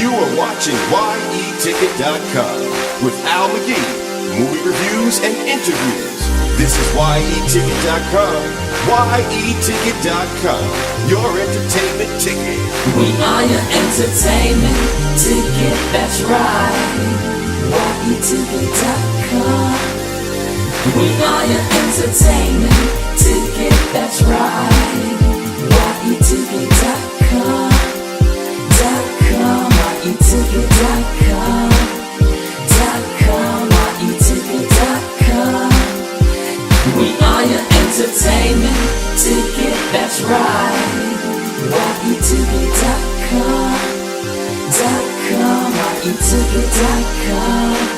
You are watching Yeticket.com with Al McGhee, movie reviews and interviews. This is Yeticket.com, Yeticket.com, your entertainment ticket. We are your entertainment ticket, that's right. Yeticket.com. We are your entertainment ticket, that's right. Yeticket.com. Yeticket.com. Yeticket.com. We are your entertainment ticket, that's right. Yeticket.com. Yeticket.com.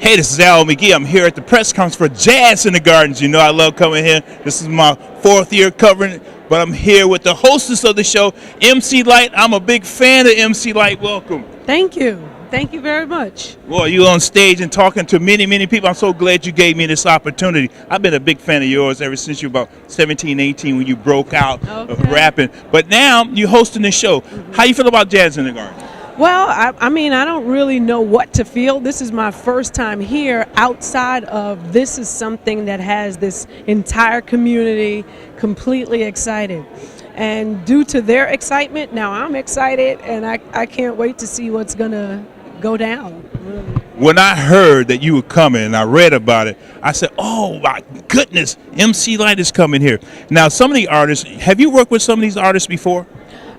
Hey, this is Al McGhee. I'm here at the press conference for Jazz in the Gardens. You know I love coming here. This is my 4th year covering it, but I'm here with the hostess of the show, MC Lyte. I'm a big fan of MC Lyte. Welcome. Thank you. Thank you very much. Well, you on stage and talking to many, many people. I'm so glad you gave me this opportunity. I've been a big fan of yours ever since you were about 17, 18 when you broke out of rapping. But now you're hosting this show. How you feel about Jazz in the Garden? Well, I mean, I don't really know what to feel. This is my first time here outside of this is something that has this entire community completely excited. And due to their excitement, now I'm excited, and I can't wait to see what's going to go down. Really. When I heard that you were coming and I read about it, I said, oh my goodness, MC Lyte is coming here. Now, some of the artists, have you worked with some of these artists before?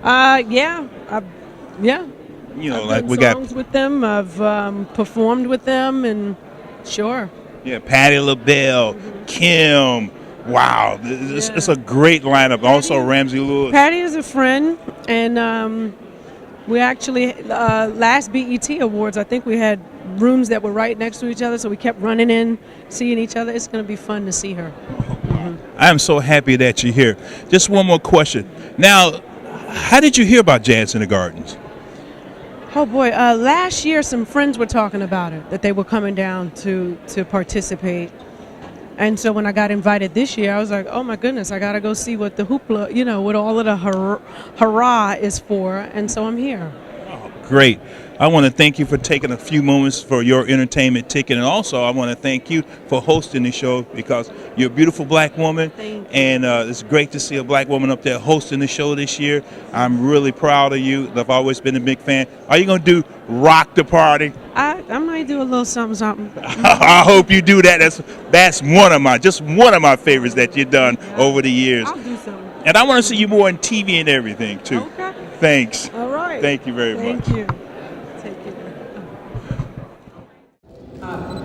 Yeah. You know, I've like done we got songs with them. I've performed with them, and sure. Yeah, Patti LaBelle, Kim. Wow, it's a great lineup. Also, Ramsey Lewis. Patti is a friend, and we actually last BET Awards, I think we had rooms that were right next to each other, so we kept running in, seeing each other. It's going to be fun to see her. I am so happy that you're here. Just one more question. Now, how did you hear about Jazz in the Gardens? Oh boy, last year some friends were talking about it, that they were coming down to participate. And so when I got invited this year, I was like, oh my goodness, I got to go see what the hoopla, what all of the hurrah is for. And so I'm here. Oh, great. I want to thank you for taking a few moments for your entertainment ticket. And also, I want to thank you for hosting the show because you're a beautiful black woman. Thank you. And it's great to see a black woman up there hosting the show this year. I'm really proud of you. I've always been a big fan. Are you going to do Rock the Party? I might do a little something. I hope you do that. That's one of my favorites that you've done over the years. I'll do something. And I want to see you more on TV and everything too. Okay. Thanks. All right. Thank you very much. Thank you. Take care.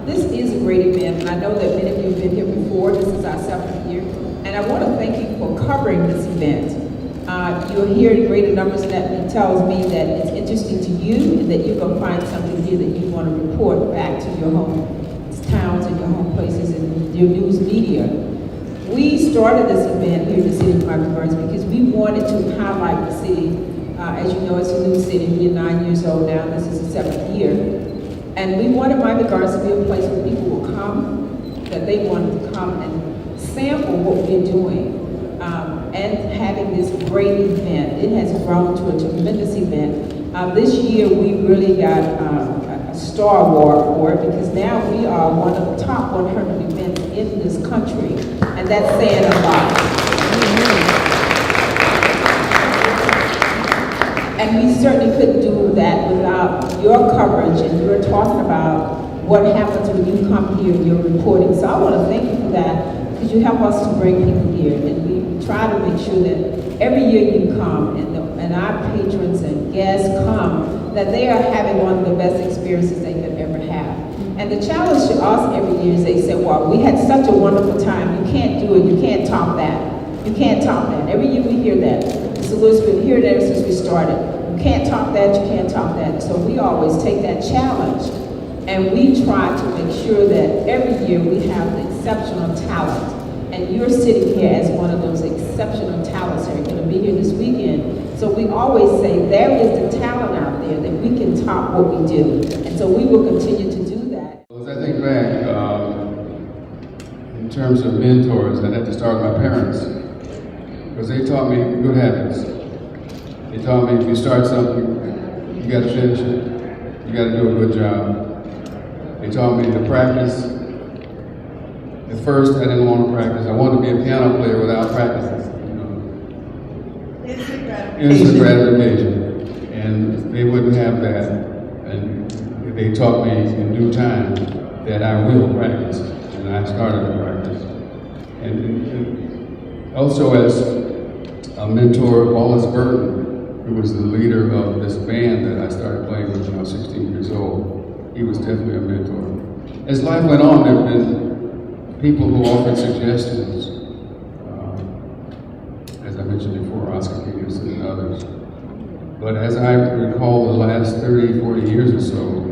This is a great event, and I know that many of you have been here before. This is our 7th year, and I want to thank you for covering this event. You're here in greater numbers, and that tells me that it's interesting to you and that you're going to find something here that you want to report back to your home towns and your home places and your news media. We started this event here in the city of Miami Gardens because we wanted to highlight the city. As you know, it's a new city. We're 9 years old now. This is the 7th year. And we wanted Miami Gardens to be a place where people will come, that they wanted to come and sample what we're doing. And having this great event. It has grown to a tremendous event. This year we really got a star award for it because now we are one of the top 100 events in this country, and that's saying a lot. And we certainly couldn't do that without your coverage and your talking about what happens when you come here and you're reporting. So I want to thank you for that because you help us to bring people here, and we try to make sure that every year you come and our patrons and guests come, that they are having one of the best experiences they could ever have. And the challenge to us every year is they say, well, we had such a wonderful time. You can't do it. You can't top that. You can't top that. Every year we hear that. Mr. Lewis, we've been hearing that ever since we started. You can't top that. You can't top that. So we always take that challenge and we try to make sure that every year we have the exceptional talent. And you're sitting here as one of those exceptional talents that are going to be here this weekend. So we always say there is the talent out there that we can top what we do. And so we will continue to do that. I think back, in terms of mentors, I'd have to start with my parents, because they taught me good habits. They taught me if you start something, you got to finish it. You got to do a good job. They taught me to practice. At first, I didn't want to practice. I wanted to be a piano player without practicing. Instant gratification. And they wouldn't have that. And they taught me in due time that I will practice. And I started to practice. And also as a mentor, Wallace Burton, who was the leader of this band that I started playing with when I was 16 years old. He was definitely a mentor. As life went on, there have been people who offered suggestions. As I mentioned before, Oscar Peterson and others. But as I recall the last 30, 40 years or so,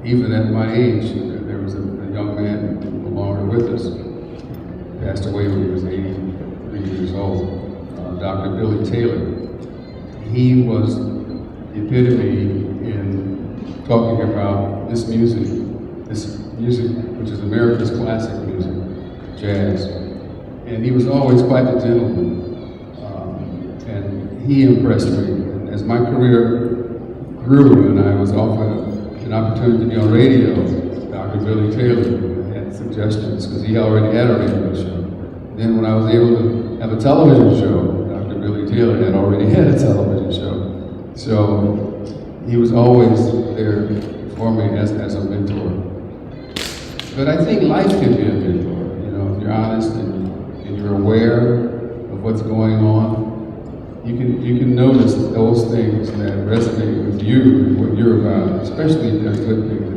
even at my age, there was a young man no longer with us, passed away when he was 83 years old, Dr. Billy Taylor. He was the epitome in talking about this music which is America's classic music, jazz. And he was always quite a gentleman. And he impressed me. And as my career grew and I was offered an opportunity to be on radio, Dr. Billy Taylor had suggestions because he already had a radio show. Then when I was able to have a television show, Dr. Billy Taylor had already had a television show. So he was always there for me as a mentor. But I think life can be a mentor, you know, if you're honest and you're aware of what's going on. You can notice those things that resonate with you and what you're about, especially if they're good things.